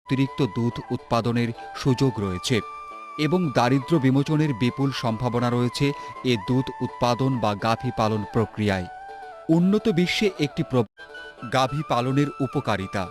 অতিরিক্ত দুধ উৎপাদনের সুযোগ রয়েছে এবং দারিদ্র্য বিমোচনের বিপুল সম্ভাবনা রয়েছে এ দুধ উৎপাদন বা গাভী পালন প্রক্রিয়ায়। উন্নত বিশ্বে একটি গাভী পালনের উপকারিতা: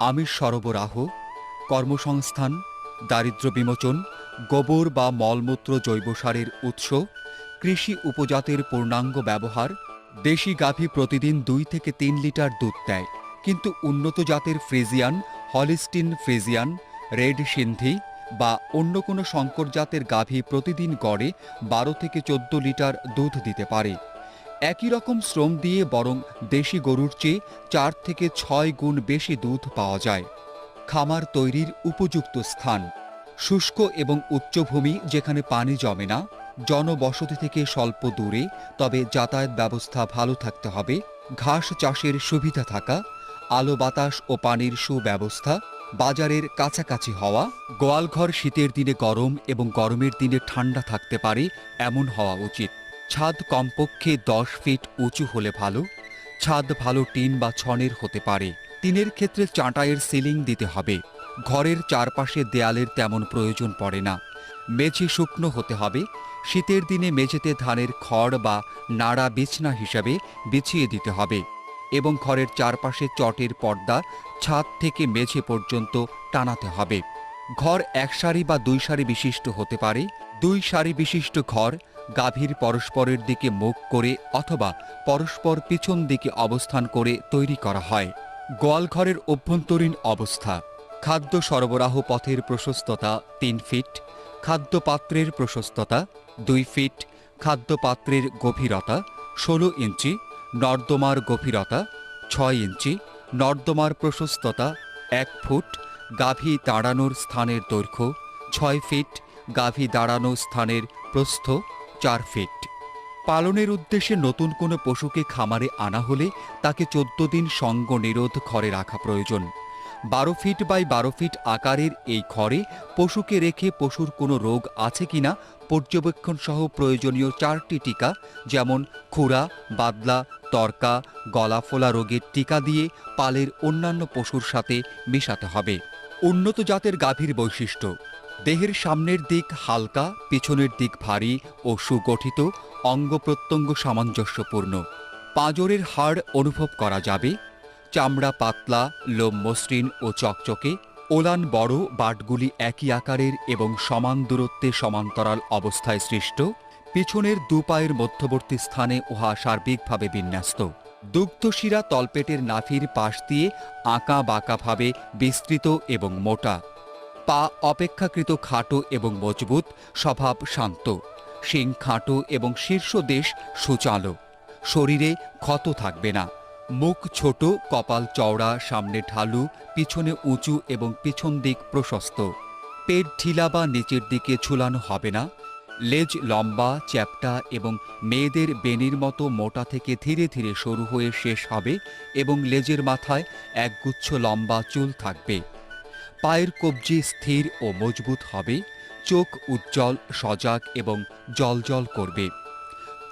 আমিষ সরবরাহ, কর্মসংস্থান, দারিদ্র্য বিমোচন, গোবর বা মলমূত্র জৈব সারের উৎস, কৃষি উপজাতের পূর্ণাঙ্গ ব্যবহার। দেশি গাভী প্রতিদিন 2 থেকে 3 লিটার দুধ দেয়, কিন্তু উন্নত জাতের Friesian, Holstein Friesian, red Sindhi বা অন্য কোনো সংকর জাতের গাভী প্রতিদিন গড়ে 12 থেকে 14 লিটার দুধ দিতে পারে। একই রকম শ্রম দিয়ে বরং দেশি গরুর চেয়ে 4 থেকে 6 গুণ বেশি দুধ পাওয়া যায়। খামার তৈরির উপযুক্ত স্থান: শুষ্ক এবং উচ্চভূমি যেখানে পানি জমে না, জনবসতি থেকে স্বল্প দূরে, তবে যাতায়াত ব্যবস্থা ভালো থাকতে হবে, ঘাস চাষের সুবিধা থাকা, আলো বাতাস ও পানির সুব্যবস্থা, বাজারের কাছাকাছি হওয়া, গোয়ালঘর শীতের দিনে গরম এবং গরমের দিনে ঠান্ডা থাকতে পারে এমন হওয়া উচিত। ছাদ কমপক্ষে 10 ফিট উঁচু হলে ভালো। ছাদ ভালো টিন বা ছনের হতে পারে। টিনের ক্ষেত্রে চাটাইয়ের সিলিং দিতে হবে। ঘরের চারপাশে দেয়ালের তেমন প্রয়োজন পড়ে না। মেঝে শুকনো হতে হবে। শীতের দিনে মেঝেতে ধানের খড় বা নাড়া বিছনা হিসাবে বিছিয়ে দিতে হবে এবং ঘরের চারপাশে চটের পর্দা ছাদ থেকে মেঝে পর্যন্ত টানাতে হবে। ঘর 1 সারি বা 2 সারি বিশিষ্ট হতে পারে। 2 সারি বিশিষ্ট ঘর গাভীর পরস্পরের দিকে মুখ করে অথবা পরস্পর পিছন দিকে অবস্থান করে তৈরি করা হয়। গোয়ালঘরের অভ্যন্তরীণ অবস্থা: খাদ্য সরবরাহ পথের প্রশস্ততা 3 ফিট, খাদ্য পাত্রের প্রশস্ততা 2 ফিট, খাদ্য পাত্রের গভীরতা 16 ইঞ্চি, নর্দমার গভীরতা 6 ইঞ্চি, নর্দমার প্রশস্ততা 1 ফুট, গাভী দাঁড়ানোর স্থানের দৈর্ঘ্য 6 ফিট, গাভী দাঁড়ানো স্থানের প্রস্থ 4 ফিট। পালনের উদ্দেশ্যে নতুন কোনো পশুকে খামারে আনা হলে তাকে 14 দিন সঙ্গ নিরোধ ঘরে রাখা প্রয়োজন। 12 ফিট বাই 12 ফিট আকারের এই ঘরে পশুকে রেখে পশুর কোনো রোগ আছে কিনা পর্যবেক্ষণ সহ প্রয়োজনীয় 4টি টিকা, যেমন খুরা, বাদলা, তরকা, গলাফোলা রোগের টিকা দিয়ে পালের অন্যান্য পশুর সাথে মেশাতে হবে। উন্নত জাতের গাভীর বৈশিষ্ট্য: দেহের সামনের দিক হালকা, পিছনের দিক ভারী ও সুগঠিত, অঙ্গ প্রত্যঙ্গ সামঞ্জস্যপূর্ণ, পাঁজরের হাড় অনুভব করা যাবে, চামড়া পাতলা, লোম মসৃণ ও চকচকে, ওলান বড়, বাটগুলি একই আকারের এবং সমান দূরত্বে সমান্তরাল অবস্থায় সৃষ্ট, পিছনের 2 পায়ের মধ্যবর্তী স্থানে উহা সার্বিকভাবে বিন্যস্ত, দুগ্ধশিরা তলপেটের নাভির পাশ দিয়ে আঁকা বাঁকাভাবে বিস্তৃত এবং মোটা, পা অপেক্ষাকৃত খাটো এবং মজবুত, স্বভাব শান্ত, শিং খাটো এবং শীর্ষদেশ সুচালো, শরীরে ক্ষত থাকবে না, মুখ ছোট, কপাল চওড়া, সামনে ঢালু, পিছনে উঁচু এবং পিছন দিক প্রশস্ত, পেট ঢিলা বা নিচের দিকে ঝুলানো হবে না, লেজ লম্বা, চ্যাপ্টা এবং মেয়েদের বেনির মতো মোটা থেকে ধীরে ধীরে সরু হয়ে শেষ হবে এবং লেজের মাথায় একগুচ্ছ লম্বা চুল থাকবে, পায়ের কবজি স্থির ও মজবুত হবে, চোখ উজ্জ্বল, সজাগ এবং জ্বলজ্বল করবে,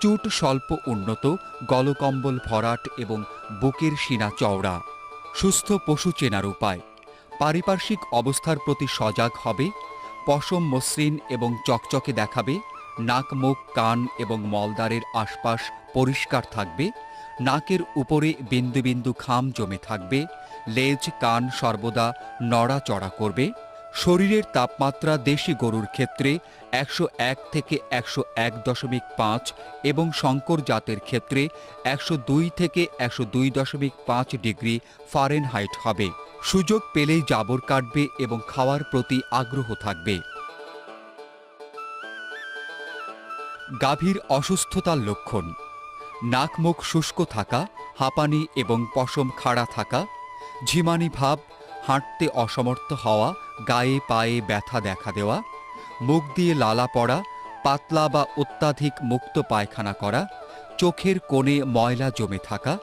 চুট স্বল্প উন্নত, গলকম্বল ভরাট এবং বুকের সিনা চওড়া। সুস্থ পশু চেনার উপায়: পারিপার্শ্বিক অবস্থার প্রতি সজাগ হবে, পশম মসৃণ এবং চকচকে দেখাবে, নাক, মুখ, কান এবং মলদ্বারের আশপাশ পরিষ্কার থাকবে, নাকের উপরে বিন্দু বিন্দু ঘাম জমে থাকবে, লেজ কান সর্বদা নড়াচড়া করবে, শরীরের তাপমাত্রা দেশি গরুর ক্ষেত্রে 101 থেকে 101.5 এবং শঙ্কর জাতের ক্ষেত্রে 102 থেকে 102.5 ডিগ্রি ফারেনহাইট হবে। সুযোগ পেলেই জাবর কাটবে এবং খাওয়ার প্রতি আগ্রহ থাকবে। গাভীর অসুস্থতার লক্ষণ: নাক মুখ শুষ্ক থাকা, হাঁপানি এবং পশম খাড়া থাকা, ঝিমানি ভাব, হাঁটতে অসমর্থ হওয়া, গায়ে পায়ে ব্যথা দেখা দেওয়া, মুখ দিয়ে লালা পড়া, পাতলা বা অত্যাধিক মুক্ত পায়খানা করা, চোখের কোণে ময়লা জমে থাকা,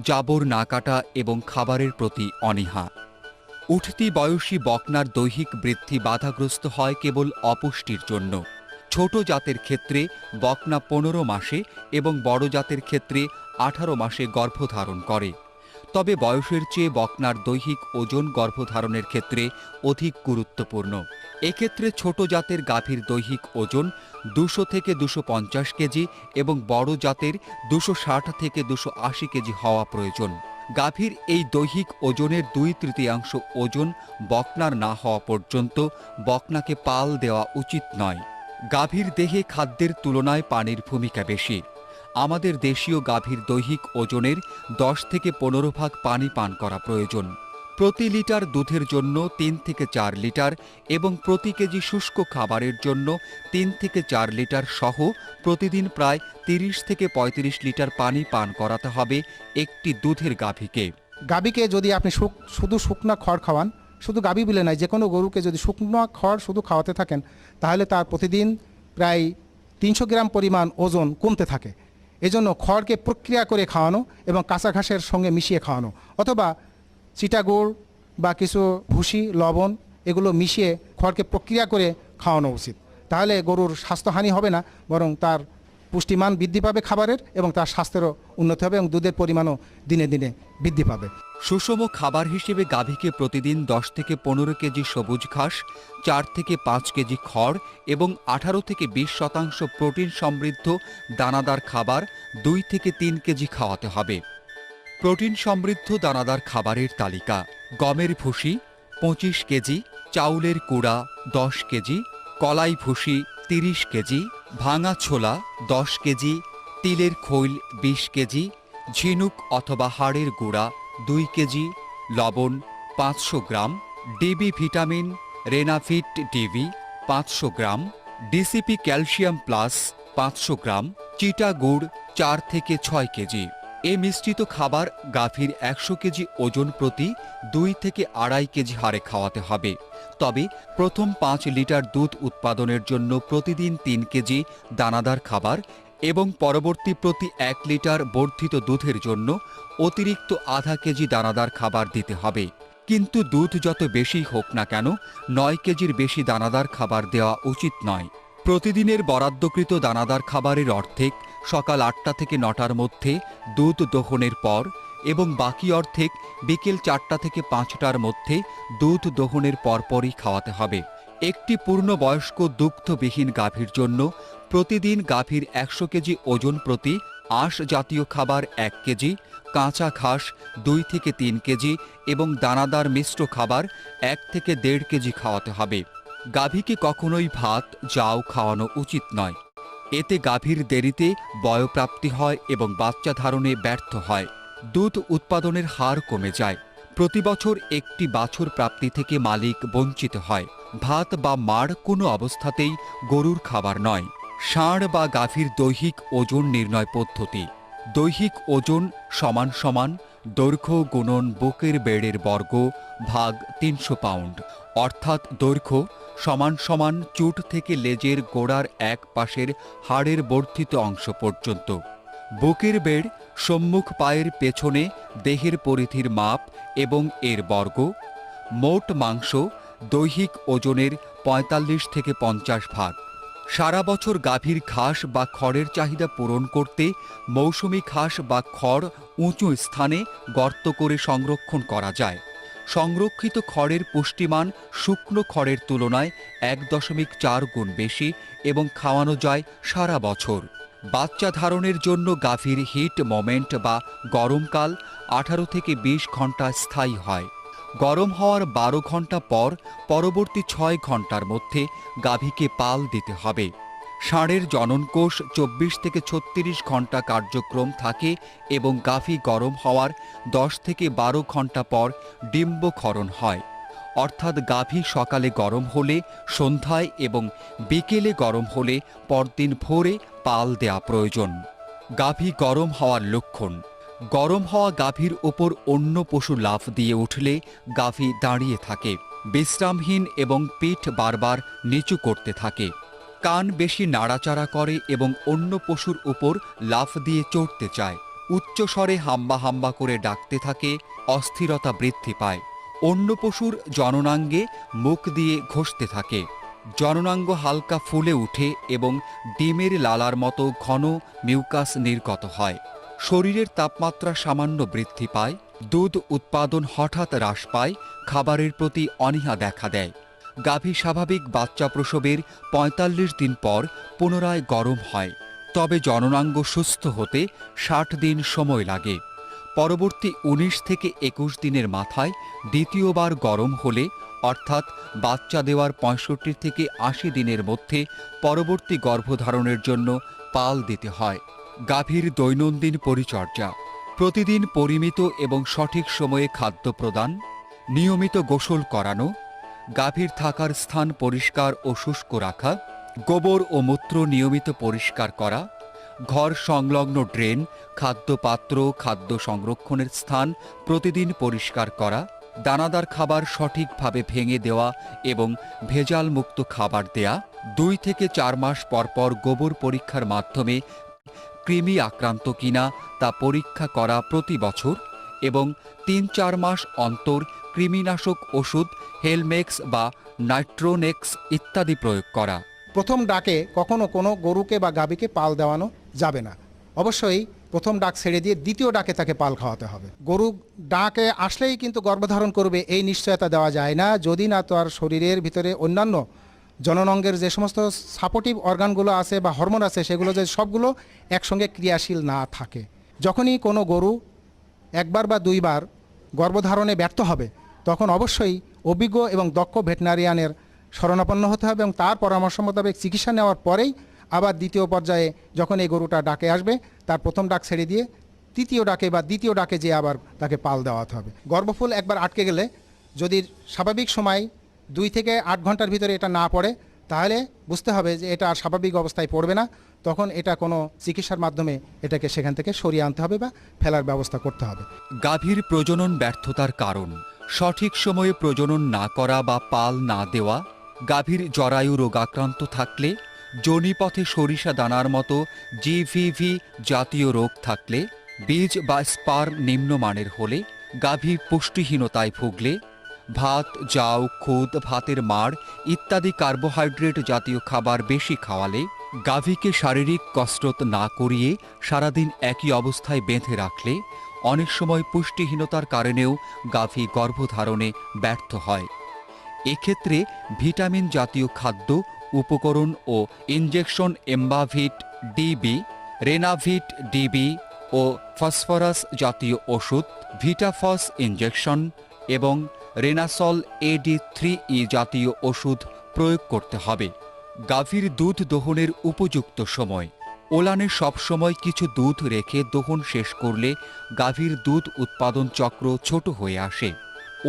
জাবর না কাটা এবং খাবারের প্রতি অনীহা। উঠতি বয়সী বকনার দৈহিক বৃদ্ধি বাধাগ্রস্ত হয় কেবল অপুষ্টির জন্য। ছোট জাতের ক্ষেত্রে বকনা 15 মাসে এবং বড় জাতের ক্ষেত্রে 18 মাসে গর্ভধারণ করে। তবে বয়সের চেয়ে বকনার দৈহিক ওজন গর্ভধারণের ক্ষেত্রে অধিক গুরুত্বপূর্ণ। এক্ষেত্রে ছোট জাতের গাভীর দৈহিক ওজন 200 থেকে 250 কেজি এবং বড় জাতের 260 থেকে 280 কেজি হওয়া প্রয়োজন। গাভীর এই দৈহিক ওজনের 2/3 ওজন বকনার না হওয়া পর্যন্ত বকনাকে পাল দেওয়া উচিত নয়। গাভীর দেহে খাদ্যের তুলনায় পানির ভূমিকা বেশি। আমাদের দেশীয় গাভীর দৈহিক ওজনের 10 থেকে 15 ভাগ পানি পান করা প্রয়োজন। প্রতি লিটার দুধের জন্য 3 থেকে 4 লিটার এবং প্রতি কেজি শুষ্ক খাবারের জন্য 3 থেকে 4 লিটার সহ প্রতিদিন প্রায় 30 থেকে 35 লিটার পানি পান করাতে হবে একটি দুধের গাভীকে। গাভীকে যদি আপনি শুধু শুকনা খড় খাওয়ান, শুধু গাভী বলে নয়, যে কোনো গরুকে যদি শুকনো খড় শুধু খাওয়াতে থাকেন, তাহলে তার প্রতিদিন প্রায় 300 গ্রাম পরিমাণ ওজন কমতে থাকে। এজন্য খড়কে প্রক্রিয়া করে খাওয়ানো এবং কাঁচা ঘাসের সঙ্গে মিশিয়ে খাওয়ানো, অথবা চিটাগুড় বা কিছু ভুসি, লবণ এগুলো মিশিয়ে খড়কে প্রক্রিয়া করে খাওয়ানো উচিত। তাহলে গরুর স্বাস্থ্যহানি হবে না, বরং তার পুষ্টিমান বৃদ্ধি পাবে খাবারের এবং তার স্বাস্থ্যেরও উন্নতি হবে এবং দুধের পরিমাণও দিনে দিনে বৃদ্ধি পাবে। সুষম খাবার হিসেবে গাভীকে প্রতিদিন 10 থেকে 15 কেজি সবুজ ঘাস, 4 থেকে 5 কেজি খড় এবং 18 থেকে 20% প্রোটিন সমৃদ্ধ দানাদার খাবার 2 থেকে 3 কেজি খাওয়াতে হবে। প্রোটিন সমৃদ্ধ দানাদার খাবারের তালিকা: গমের ভুসি 25 কেজি, চাউলের কুড়া 10 কেজি, কলাই ভুসি 30 কেজি, ভাঙা ছোলা 10 কেজি, তিলের খৈল 20 কেজি, ঝিনুক অথবা হাড়ের গুঁড়া 2 কেজি, লবণ 500 গ্রাম, ডিবি ভিটামিন রেনাফিট ডিবি 500 গ্রাম, ডিসিপি ক্যালসিয়াম প্লাস 500 গ্রাম, চিটা গুড় 4 থেকে 6 কেজি। এই মিশ্রিত খাবার গাভীর 100 কেজি ওজন প্রতি 2 থেকে 2.5 কেজি হারে খাওয়াতে হবে। তবে প্রথম 5 লিটার দুধ উৎপাদনের জন্য প্রতিদিন 3 কেজি দানাদার খাবার এবং পরবর্তী প্রতি 1 লিটার বর্ধিত দুধের জন্য অতিরিক্ত আধা কেজি দানাদার খাবার দিতে হবে। কিন্তু দুধ যত বেশি হোক না কেন 9 কেজির বেশি দানাদার খাবার দেওয়া উচিত নয়। প্রতিদিনের বরাদ্দকৃত দানাদার খাবারের অর্ধেক সকাল 8টা থেকে 9টার মধ্যে দুধ দোহনের পর এবং বাকি অর্ধেক বিকেল 4টা থেকে 5টার মধ্যে দুধ দোহনের পরপরই খাওয়াতে হবে। একটি পূর্ণবয়স্ক দুগ্ধবিহীন গাভীর জন্য প্রতিদিন গাভীর 100 কেজি ওজন প্রতি আঁশ জাতীয় খাবার 1 কেজি, কাঁচা ঘাস 2 থেকে 3 কেজি এবং দানাদার মিশ্র খাবার 1 থেকে 1.5 কেজি খাওয়াতে হবে। গাভীকে কখনোই ভাত, জাউ খাওয়ানো উচিত নয়। এতে গাভীর দেরিতে বয়ঃপ্রাপ্তি হয় এবং বাচ্চা ধারণে ব্যর্থ হয়। দুধ উৎপাদনের হার কমে যায়। প্রতি বছর একটি বাছুর প্রাপ্তি থেকে মালিক বঞ্চিত হয়। ভাত বা মাড় কোনো অবস্থাতেই গরুর খাবার নয়। ষাঁড় বা গাভীর দৈহিক ওজন নির্ণয় পদ্ধতি: দৈহিক ওজন সমান সমান দৈর্ঘ্য গুণন বুকের বেড়ের বর্গ ভাগ 300 পাউন্ড, অর্থাৎ দৈর্ঘ্য সমান সমান চুট থেকে লেজের গোড়ার এক পাশের হাড়ের বর্ধিত অংশ পর্যন্ত। বুকের বেড় সম্মুখ পায়ের পেছনে দেহের পরিধির মাপ এবং এর বর্গ। মোট মাংস দৈহিক ওজনের 45 থেকে 50 ভাগ। সারা বছর গাভীর ঘাস বা খড়ের চাহিদা পূরণ করতে মৌসুমী ঘাস বা খড় উঁচু স্থানে গর্ত করে সংরক্ষণ করা যায়। সংরক্ষিত খড়ের পুষ্টিমান শুকনো খড়ের তুলনায় 1.4 গুণ বেশি এবং খাওয়ানো যায় সারা বছর। বাচ্চা ধারণের জন্য গাভীর হিট মোমেন্ট বা গরমকাল 18 থেকে 20 ঘন্টা স্থায়ী হয়। গরম হওয়ার 12 ঘন্টা পর পরবর্তী 6 ঘন্টার মধ্যে গাভীকে পাল দিতে হবে। ষাঁড়ের জননকোষ 24 থেকে 36 ঘন্টা কার্যক্রম থাকে এবং গাভী গরম হওয়ার 10 থেকে 12 ঘন্টা পর ডিম্বক্ষরণ হয়। অর্থাৎ গাভী সকালে গরম হলে সন্ধ্যায় এবং বিকেলে গরম হলে পরদিন ভোরে পাল দেয়া প্রয়োজন। গাভী গরম হওয়ার লক্ষণ: গরম হওয়া গাভীর ওপর অন্য পশু লাফ দিয়ে উঠলে গাভী দাঁড়িয়ে থাকে, বিশ্রামহীন এবং পিঠ বারবার নিচু করতে থাকে, কান বেশি নাড়াচাড়া করে এবং অন্য পশুর উপর লাফ দিয়ে চড়তে চায়, উচ্চস্বরে হাম্বা হাম্বা করে ডাকতে থাকে, অস্থিরতা বৃদ্ধি পায়, অন্য পশুর জননাঙ্গে মুখ দিয়ে ঘষতে থাকে, জননাঙ্গ হালকা ফুলে উঠে এবং ডিমের লালার মতো ঘন মিউকাস নির্গত হয়, শরীরের তাপমাত্রা সামান্য বৃদ্ধি পায়, দুধ উৎপাদন হঠাৎ হ্রাস পায়, খাবারের প্রতি অনীহা দেখা দেয়। গাভী স্বাভাবিক বাচ্চা প্রসবের ৪৫ দিন পর পুনরায় গরম হয়, তবে জননাঙ্গ সুস্থ হতে ৬০ দিন সময় লাগে। পরবর্তী ১৯ থেকে ২১ দিনের মাথায় দ্বিতীয়বার গরম হলে, অর্থাৎ বাচ্চা দেওয়ার ৬৫ থেকে ৮০ দিনের মধ্যে পরবর্তী গর্ভধারণের জন্য পাল দিতে হয়। গাভীর দৈনন্দিন পরিচর্যা: প্রতিদিন পরিমিত এবং সঠিক সময়ে খাদ্য প্রদান, নিয়মিত গোসল করানো, গাভীর থাকার স্থান পরিষ্কার ও শুষ্ক রাখা, গোবর ও মূত্র নিয়মিত পরিষ্কার করা, ঘর সংলগ্ন ড্রেন, খাদ্যপাত্র, খাদ্য সংরক্ষণের স্থান প্রতিদিন পরিষ্কার করা, দানাদার খাবার সঠিকভাবে ভেঙে দেওয়া এবং ভেজালমুক্ত খাবার দেয়া, ২ থেকে ৪ মাস পরপর গোবর পরীক্ষার মাধ্যমে কৃমি আক্রান্ত কিনা তা পরীক্ষা করা প্রতি বছর, এবং ৩-৪ মাস অন্তর কৃমিনাশক ওষুধ হেলমেক্স বা নাইট্রোনেক্স ইত্যাদি প্রয়োগ করা। প্রথম ডাকে কখনো কোনো গরুকে বা গাভীকে পাল দেওয়ানো যাবে না। অবশ্যই প্রথম ডাক ছেড়ে দিয়ে দ্বিতীয় ডাকে তাকে পাল খাওয়াতে হবে। গরু ডাকে আসলেই কিন্তু গর্ভধারণ করবে এই নিশ্চয়তা দেওয়া যায় না, যদি না তার শরীরের ভিতরে অন্যান্য জননাঙ্গের যে সমস্ত সাপোর্টিভ অর্গানগুলো আছে বা হরমোন আছে, সেগুলো যে সবগুলো একসঙ্গে ক্রিয়াশীল না থাকে। যখনই কোনো গরু একবার বা দুইবার গর্ভধারণে ব্যর্থ হবে, তখন অবশ্যই অভিজ্ঞ এবং দক্ষ ভেটেরিনারিয়ানের শরণাপন্ন হতে হবে এবং তার পরামর্শ মোতাবেক চিকিৎসা নেওয়ার পরেই আবার দ্বিতীয় পর্যায়ে যখন এই গরুটা ডাকে আসবে, তার প্রথম ডাক ছেড়ে দিয়ে তৃতীয় ডাকে বা দ্বিতীয় ডাকে যে আবার তাকে পাল দেওয়াতে হবে। গর্ভফুল একবার আটকে গেলে যদি স্বাভাবিক সময় 2 থেকে 8 ঘন্টার ভিতরে এটা না পড়ে, তাহলে বুঝতে হবে যে এটা আর স্বাভাবিক অবস্থায় পড়বে না। তখন এটা কোনো চিকিৎসার মাধ্যমে এটাকে সেখান থেকে সরিয়ে আনতে হবে বা ফেলার ব্যবস্থা করতে হবে। গাভীর প্রজনন ব্যর্থতার কারণ: সঠিক সময়ে প্রজনন না করা বা পাল না দেওয়া, গাভীর জরায়ু রোগাক্রান্ত থাকলে, যোনিপথে সরিষা দানার মতো জিভিভি জাতীয় রোগ থাকলে, বীজ বা স্পার্ম নিম্নমানের হলে, গাভী পুষ্টিহীনতায় ভুগলে, ভাত, জাউ, খুদ, ভাতের মাড় ইত্যাদি কার্বোহাইড্রেট জাতীয় খাবার বেশি খাওয়ালে, গাভীকে শারীরিক কসরত না করিয়ে সারাদিন একই অবস্থায় বেঁধে রাখলে, অনেক সময় পুষ্টিহীনতার কারণেও গাভী গর্ভধারণে ব্যর্থ হয়। এক্ষেত্রে ভিটামিন জাতীয় খাদ্য, উপকরণ ও ইনজেকশন এম্বাভিট ডিবি, রেনাভিট ডিবি ও ফসফরাস জাতীয় ওষুধ, ভিটাফস ইনজেকশন এবং রেনাসল AD3E জাতীয় ওষুধ প্রয়োগ করতে হবে। গাভীর দুধ দোহনের উপযুক্ত সময়: ওলানে সবসময় কিছু দুধ রেখে দোহন শেষ করলে গাভীর দুধ উৎপাদন চক্র ছোট হয়ে আসে।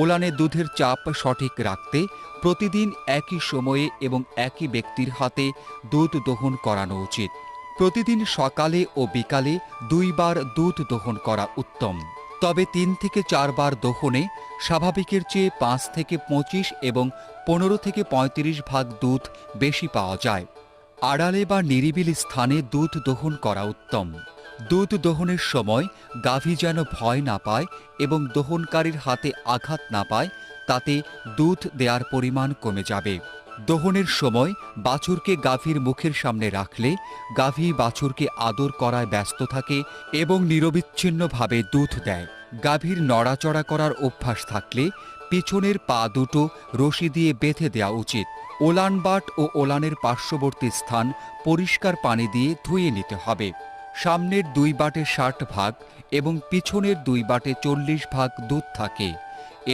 ওলানে দুধের চাপ সঠিক রাখতে প্রতিদিন একই সময়ে এবং একই ব্যক্তির হাতে দুধ দোহন করানো উচিত। প্রতিদিন সকালে ও বিকালে 2 বার দুধ দোহন করা উত্তম। তবে 3 থেকে 4 বার দোহনে স্বাভাবিকের চেয়ে 5 থেকে 25 এবং 15 থেকে 35 ভাগ দুধ বেশি পাওয়া যায়। আড়ালে বা নিরিবিলি স্থানে দুধ দোহন করা উত্তম। দুধ দোহনের সময় গাভী যেন ভয় না পায় এবং দোহনকারীর হাতে আঘাত না পায়, তাতে দুধ দেওয়ার পরিমাণ কমে যাবে। দোহনের সময় বাছুরকে গাভীর মুখের সামনে রাখলে গাভী বাছুরকে আদর করায় ব্যস্ত থাকে এবং নিরবিচ্ছিন্নভাবে দুধ দেয়। গাভীর নড়াচড়া করার অভ্যাস থাকলে পিছনের পা দুটো রশি দিয়ে বেঁধে দেওয়া উচিত। ওলান বাট ও ওলানের পার্শ্ববর্তী স্থান পরিষ্কার পানি দিয়ে ধুয়ে নিতে হবে। সামনের 2 বাটে 60 ভাগ এবং পিছনের 2 বাটে 40 ভাগ দুধ থাকে,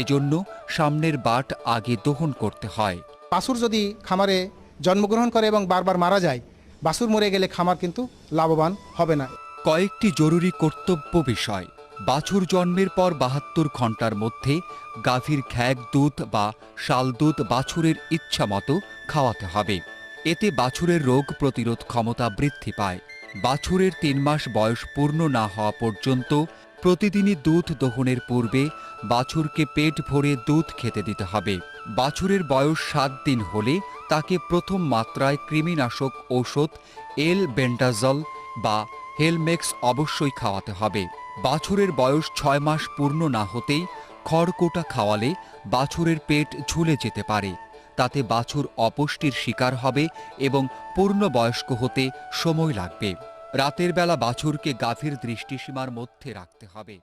এজন্য সামনের বাট আগে দোহন করতে হয়। বাছুর যদি খামারে জন্মগ্রহণ করে এবং বারবার মারা যায়, বাছুর মরে গেলে খামার কিন্তু লাভবান হবে না। কয়েকটি জরুরি কর্তব্য বিষয়: বাছুর জন্মের পর 72 ঘন্টার মধ্যে গাভীর ঘ্যাগ দুধ বা শাল দুধ বাছুরের ইচ্ছামতো খাওয়াতে হবে। এতে বাছুরের রোগ প্রতিরোধ ক্ষমতা বৃদ্ধি পায়। বাছুরের 3 মাস বয়স পূর্ণ না হওয়া পর্যন্ত প্রতিদিনই দুধ দোহনের পূর্বে বাছুরকে পেট ভরে দুধ খেতে দিতে হবে। বাছুরের বয়স 7 দিন হলে তাকে প্রথম মাত্রায় কৃমিনাশক ঔষধ এলবেন্ডাজল বা হেলমেক্স অবশ্যই খাওয়াতে হবে। বাছুরের বয়স 6 মাস পূর্ণ না হতেই খড়কুটা খাওয়ালে বাছুরের পেট ঝুলে যেতে পারে, তাতে বাছুর অপুষ্টির শিকার হবে এবং পূর্ণবয়স্ক হতে সময় লাগবে। রাতের বেলা বাছুরকে গাভীর দৃষ্টিসীমার মধ্যে রাখতে হবে।